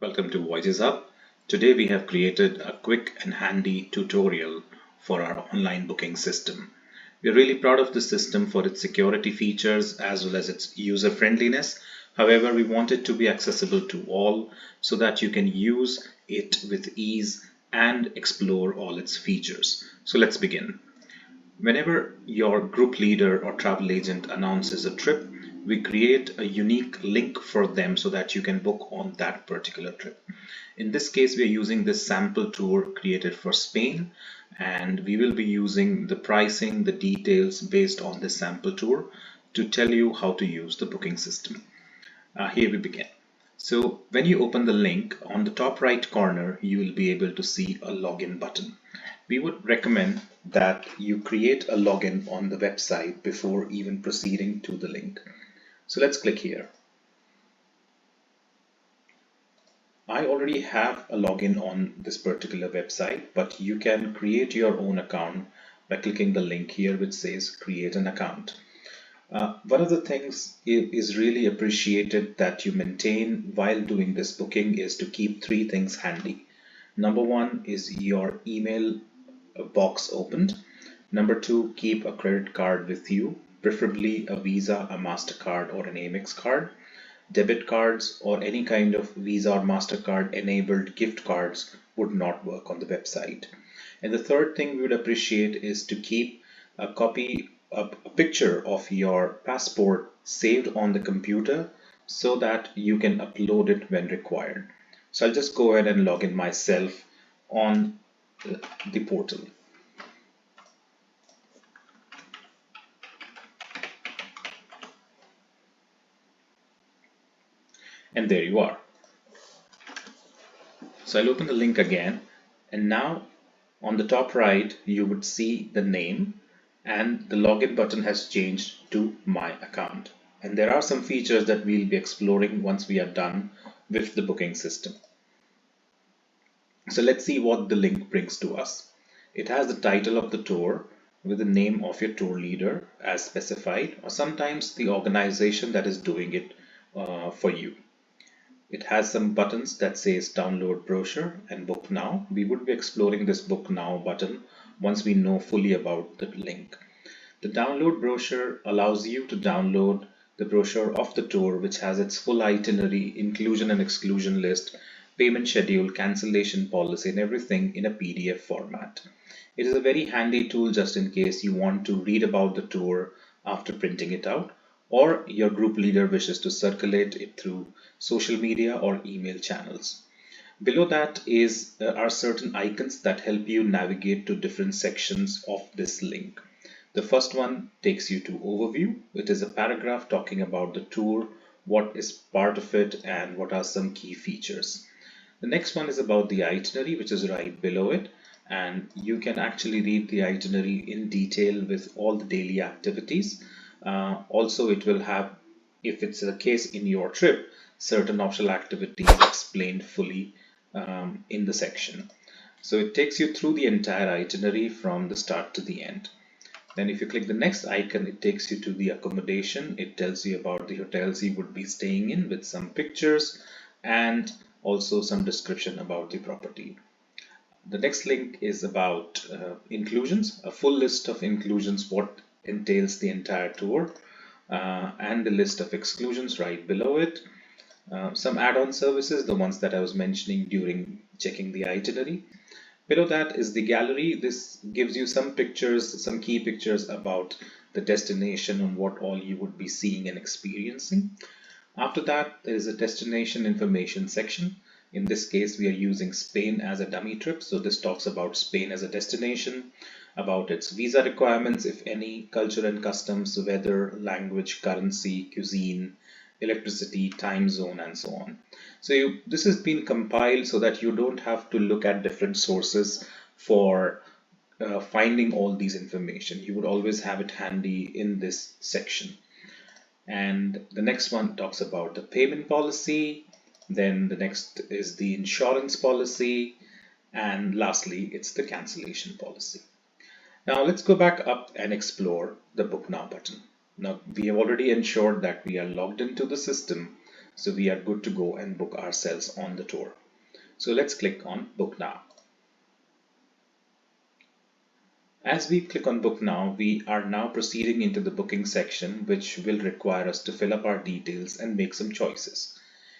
Welcome to Voyages Hub. Today we have created a quick and handy tutorial for our online booking system. We are really proud of this system for its security features as well as its user friendliness. However, we want it to be accessible to all so that you can use it with ease and explore all its features. So let's begin. Whenever your group leader or travel agent announces a trip, we create a unique link for them so that you can book on that particular trip. In this case, we are using this sample tour created for Spain, and we will be using the pricing, the details based on this sample tour to tell you how to use the booking system. Here we begin. So when you open the link, on the top right corner, you will be able to see a login button. We would recommend that you create a login on the website before even proceeding to the link. So let's click here. I already have a login on this particular website, but you can create your own account by clicking the link here which says create an account. One of the things is really appreciated that you maintain while doing this booking is to keep three things handy. Number one is your email box opened. Number two, keep a credit card with you, preferably a Visa, a MasterCard, or an Amex card. Debit cards or any kind of Visa or MasterCard enabled gift cards would not work on the website. And the third thing we would appreciate is to keep a picture of your passport saved on the computer so that you can upload it when required. So I'll just go ahead and log in myself on the portal. And there you are. So I'll open the link again, and now on the top right you would see the name, and the login button has changed to my account. And there are some features that we'll be exploring once we are done with the booking system. So let's see what the link brings to us. It has the title of the tour with the name of your tour leader as specified, or sometimes the organization that is doing it for you. It has some buttons that says download brochure and book now. We would be exploring this book now button once we know fully about the link. The download brochure allows you to download the brochure of the tour, which has its full itinerary, inclusion and exclusion list, payment schedule, cancellation policy, and everything in a PDF format. It is a very handy tool just in case you want to read about the tour after printing it out, or your group leader wishes to circulate it through social media or email channels. Below that are certain icons that help you navigate to different sections of this link. The first one takes you to overview. It is a paragraph talking about the tour, what is part of it, and what are some key features. The next one is about the itinerary, which is right below it, and you can actually read the itinerary in detail with all the daily activities. Also, it will have, if it's the case in your trip, certain optional activities explained fully in the section. So it takes you through the entire itinerary from the start to the end. Then if you click the next icon, it takes you to the accommodation. It tells you about the hotels you would be staying in with some pictures and also some description about the property. The next link is about inclusions, a full list of inclusions, what entails the entire tour, and the list of exclusions right below it. Some add-on services, the ones that I was mentioning during checking the itinerary. Below that is the gallery. This gives you some pictures, some key pictures about the destination and what all you would be seeing and experiencing. After that, there is a destination information section. In this case, we are using Spain as a dummy trip. So this talks about Spain as a destination, about its visa requirements, if any, culture and customs, weather, language, currency, cuisine, electricity, time zone, and so on. So this has been compiled so that you don't have to look at different sources for finding all these information. You would always have it handy in this section. And the next one talks about the payment policy. Then the next is the insurance policy. And lastly, it's the cancellation policy. Now let's go back up and explore the Book Now button. Now we have already ensured that we are logged into the system. So we are good to go and book ourselves on the tour. So let's click on book now. As we click on book now, we are now proceeding into the booking section, which will require us to fill up our details and make some choices.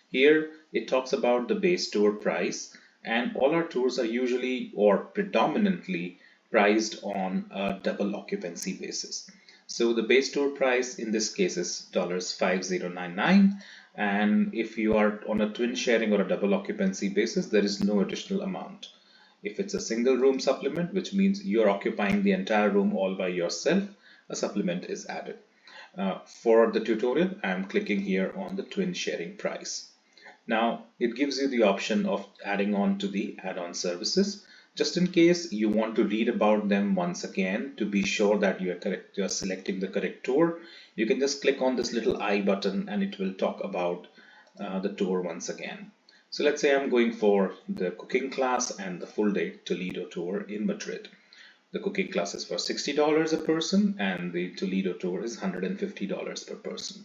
Here it talks about the base tour price, and all our tours are usually or predominantly priced on a double occupancy basis. So the base tour price in this case is $5099, and if you are on a twin sharing or a double occupancy basis, there is no additional amount. If it's a single room supplement, which means you're occupying the entire room all by yourself, a supplement is added. For the tutorial, I'm clicking here on the twin sharing price. Now it gives you the option of adding on to the add-on services. Just in case you want to read about them once again to be sure that you're selecting the correct tour, you can just click on this little I button and it will talk about the tour once again. So let's say I'm going for the cooking class and the full day Toledo tour in Madrid. The cooking class is for $60 a person and the Toledo tour is $150 per person.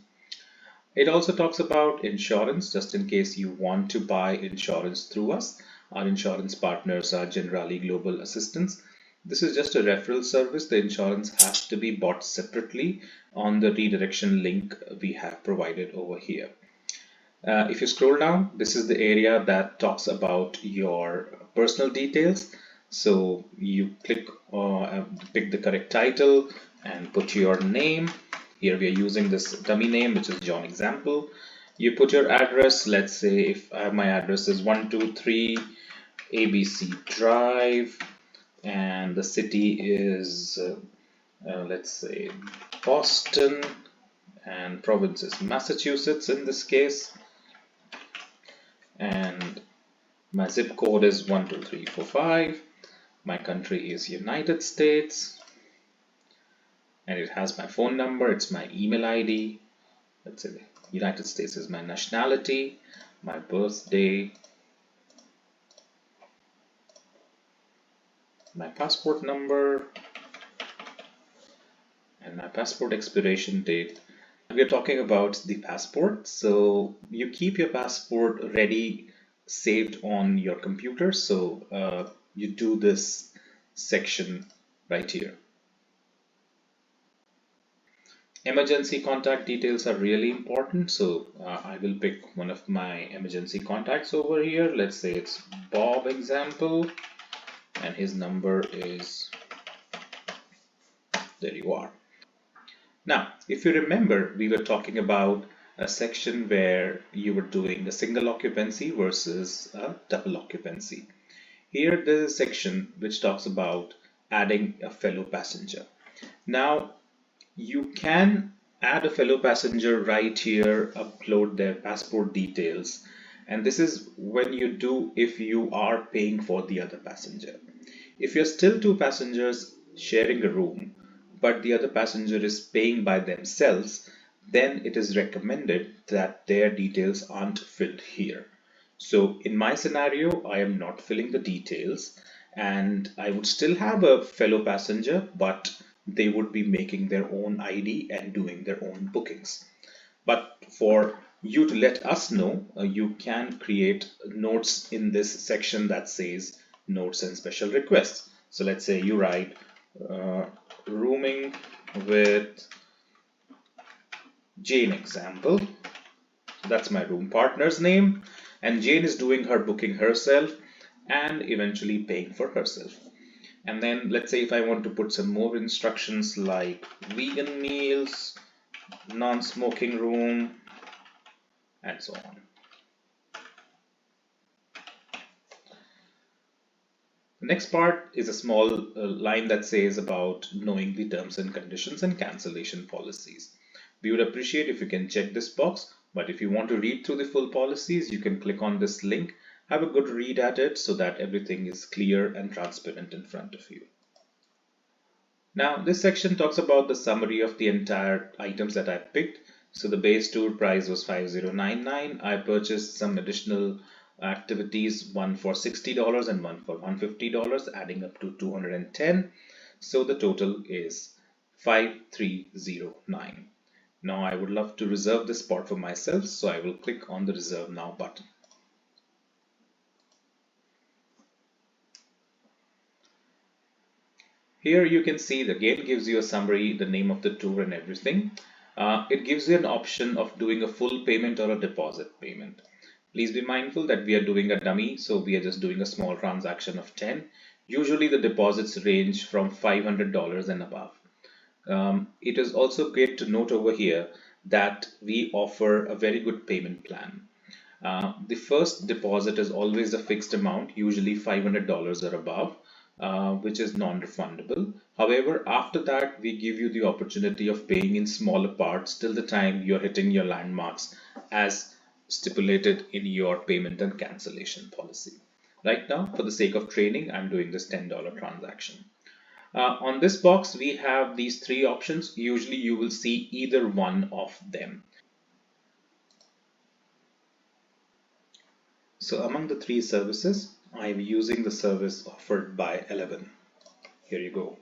It also talks about insurance, just in case you want to buy insurance through us. Our insurance partners are Generali Global Assistance. This is just a referral service. The insurance has to be bought separately on the redirection link we have provided over here. If you scroll down, this is the area that talks about your personal details. So you pick the correct title and put your name. Here we are using this dummy name, which is John Example. You put your address. Let's say if my address is 123 ABC Drive, and the city is let's say Boston, and province is Massachusetts in this case, and my zip code is 12345. My country is United States, and it has my phone number, it's my email ID. Let's say the United States is my nationality, my birthday, my passport number, and my passport expiration date. We are talking about the passport, so you keep your passport ready, saved on your computer. So you do this section right here. Emergency contact details are really important, so I will pick one of my emergency contacts over here. Let's say it's Bob Example, and his number is, there you are. Now, if you remember, we were talking about a section where you were doing a single occupancy versus a double occupancy. Here there's a section which talks about adding a fellow passenger. Now, you can add a fellow passenger right here, upload their passport details, and this is when you do if you are paying for the other passenger. If you're still two passengers sharing a room, but the other passenger is paying by themselves, then it is recommended that their details aren't filled here. So in my scenario, I am not filling the details, and I would still have a fellow passenger, but they would be making their own ID and doing their own bookings. But for you to let us know, you can create notes in this section that says notes and special requests. So let's say you write rooming with Jane Example. That's my room partner's name, and Jane is doing her booking herself and eventually paying for herself. And then let's say if I want to put some more instructions like vegan meals, non-smoking room, and so on. The next part is a small line that says about knowing the terms and conditions and cancellation policies. We would appreciate if you can check this box, but if you want to read through the full policies, you can click on this link, have a good read at it so that everything is clear and transparent in front of you. Now, this section talks about the summary of the entire items that I picked. So the base tour price was $5099. I purchased some additional activities, one for $60 and one for $150, adding up to $210. So the total is $5309. Now I would love to reserve this spot for myself, so I will click on the Reserve Now button. Here you can see the game gives you a summary, the name of the tour and everything. It gives you an option of doing a full payment or a deposit payment. Please be mindful that we are doing a dummy, so we are just doing a small transaction of 10. Usually the deposits range from $500 and above. It is also great to note over here that we offer a very good payment plan. The first deposit is always a fixed amount, usually $500 or above, which is non-refundable. However, after that, we give you the opportunity of paying in smaller parts till the time you're hitting your landmarks as stipulated in your payment and cancellation policy. Right now, for the sake of training, I'm doing this $10 transaction. On this box, we have these three options. Usually you will see either one of them. So among the three services, I'm using the service offered by 11. Here you go.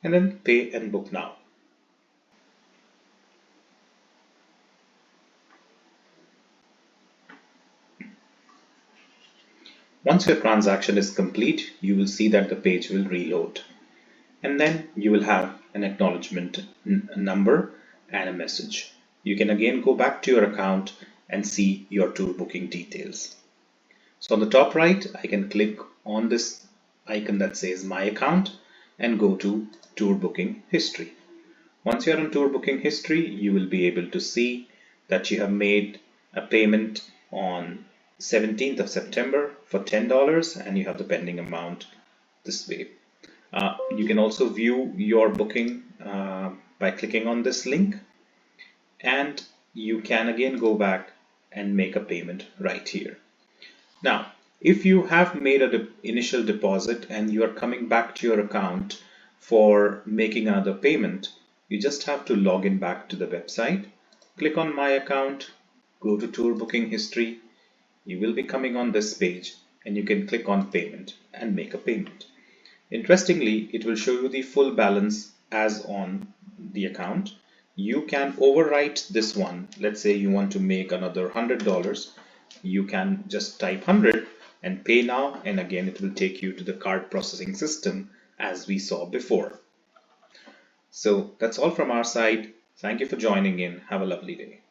And then pay and book now. Once your transaction is complete, you will see that the page will reload. And then you will have an acknowledgement number and a message. You can again go back to your account and see your tour booking details. So on the top right, I can click on this icon that says My Account and go to Tour Booking History. Once you're on Tour Booking History, you will be able to see that you have made a payment on 17th of September for $10 and you have the pending amount this way. You can also view your booking by clicking on this link, and you can again go back and make a payment right here. Now, if you have made an initial deposit and you are coming back to your account for making another payment, you just have to log in back to the website, click on My Account, go to Tour Booking History. You will be coming on this page and you can click on Payment and make a payment. Interestingly, it will show you the full balance as on the account. You can overwrite this one. Let's say you want to make another $100. You can just type 100 and pay now, and again it will take you to the card processing system as we saw before. So that's all from our side. Thank you for joining in. Have a lovely day.